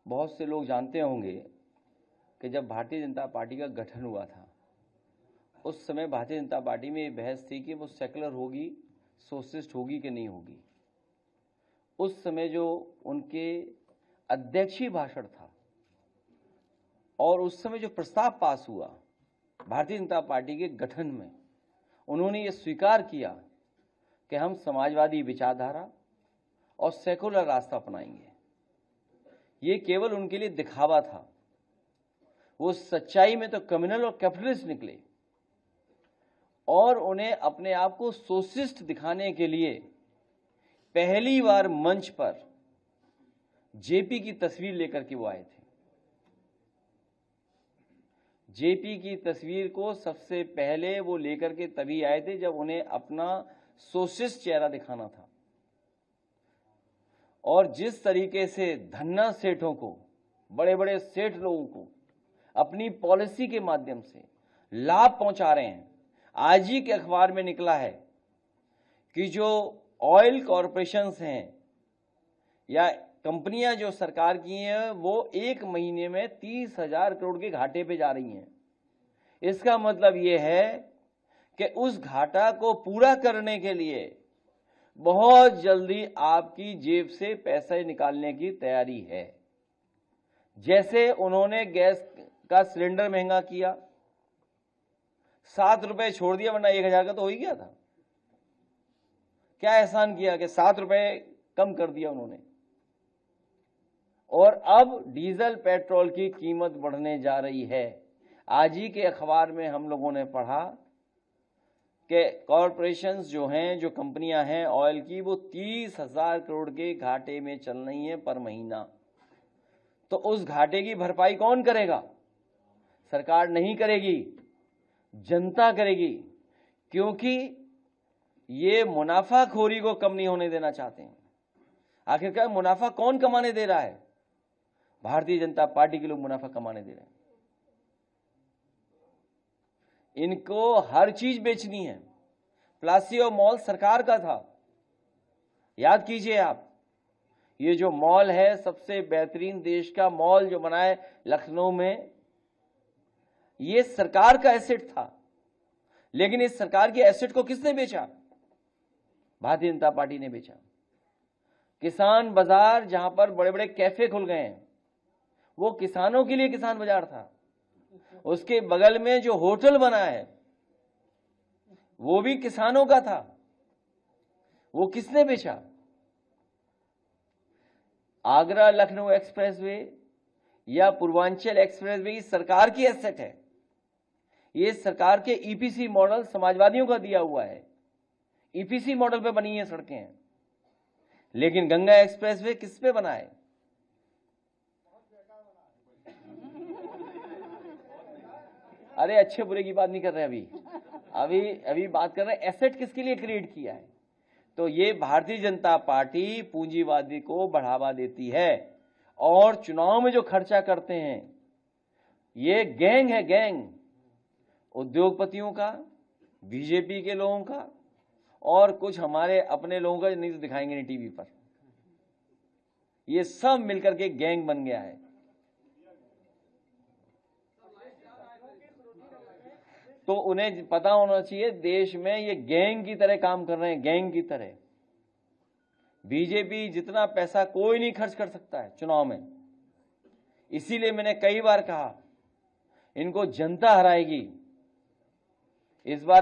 बहुत से लोग जानते होंगे कि जब भारतीय जनता पार्टी का गठन हुआ था उस समय भारतीय जनता पार्टी में ये बहस थी कि वो सेकुलर होगी, सोशलिस्ट होगी कि नहीं होगी। उस समय जो उनके अध्यक्षीय भाषण था और उस समय जो प्रस्ताव पास हुआ भारतीय जनता पार्टी के गठन में, उन्होंने ये स्वीकार किया कि हम समाजवादी विचारधारा और सेकुलर रास्ता अपनाएंगे। ये केवल उनके लिए दिखावा था। वो सच्चाई में तो कम्युनल और कैपिटलिस्ट निकले और उन्हें अपने आप को सोशलिस्ट दिखाने के लिए पहली बार मंच पर जेपी की तस्वीर लेकर के वो आए थे। जेपी की तस्वीर को सबसे पहले वो लेकर के तभी आए थे जब उन्हें अपना सोशलिस्ट चेहरा दिखाना था। और जिस तरीके से धन्ना सेठों को, बड़े बड़े सेठ लोगों को अपनी पॉलिसी के माध्यम से लाभ पहुंचा रहे हैं। आज ही के अखबार में निकला है कि जो ऑयल कॉरपोरेशंस हैं या कंपनियां जो सरकार की हैं वो एक महीने में 30,000 करोड़ के घाटे पे जा रही हैं। इसका मतलब ये है कि उस घाटा को पूरा करने के लिए बहुत जल्दी आपकी जेब से पैसे निकालने की तैयारी है। जैसे उन्होंने गैस का सिलेंडर महंगा किया, 7 रुपए छोड़ दिया, वरना 1,000 का तो हो ही गया था। क्या एहसान किया कि 7 रुपए कम कर दिया उन्होंने। और अब डीजल पेट्रोल की कीमत बढ़ने जा रही है। आज ही के अखबार में हम लोगों ने पढ़ा कि कॉरपोरेशंस जो हैं, जो कंपनियां हैं ऑयल की, वो 30,000 करोड़ के घाटे में चल रही हैं पर महीना। तो उस घाटे की भरपाई कौन करेगा? सरकार नहीं करेगी, जनता करेगी, क्योंकि ये मुनाफाखोरी को कम नहीं होने देना चाहते हैं। आखिरकार मुनाफा कौन कमाने दे रहा है? भारतीय जनता पार्टी के लोग मुनाफा कमाने दे रहे हैं। इनको हर चीज बेचनी है। प्लासियो मॉल सरकार का था, याद कीजिए आप। ये जो मॉल है, सबसे बेहतरीन देश का मॉल जो बना है लखनऊ में, ये सरकार का एसेट था। लेकिन इस सरकार के एसेट को किसने बेचा? भारतीय जनता पार्टी ने बेचा। किसान बाजार, जहां पर बड़े बड़े कैफे खुल गए हैं, वो किसानों के लिए किसान बाजार था। उसके बगल में जो होटल बना है वो भी किसानों का था। वो किसने बेचा? आगरा लखनऊ एक्सप्रेसवे या पूर्वांचल एक्सप्रेसवे ये सरकार की एसेट है। ये सरकार के ईपीसी मॉडल समाजवादियों का दिया हुआ है। ईपीसी मॉडल पे बनी है सड़कें। लेकिन गंगा एक्सप्रेसवे किस पे बना है? अरे अच्छे बुरे की बात नहीं कर रहे अभी बात कर रहे हैं एसेट किसके लिए क्रिएट किया है। तो ये भारतीय जनता पार्टी पूंजीवादी को बढ़ावा देती है और चुनाव में जो खर्चा करते हैं ये गैंग है, गैंग उद्योगपतियों का, बीजेपी के लोगों का और कुछ हमारे अपने लोगों का, नहीं तो दिखाएंगे नहीं टीवी पर। ये सब मिलकर के गैंग बन गया है। तो उन्हें पता होना चाहिए देश में ये गैंग की तरह काम कर रहे हैं, गैंग की तरह। बीजेपी जितना पैसा कोई नहीं खर्च कर सकता है चुनाव में। इसीलिए मैंने कई बार कहा इनको जनता हराएगी इस बार।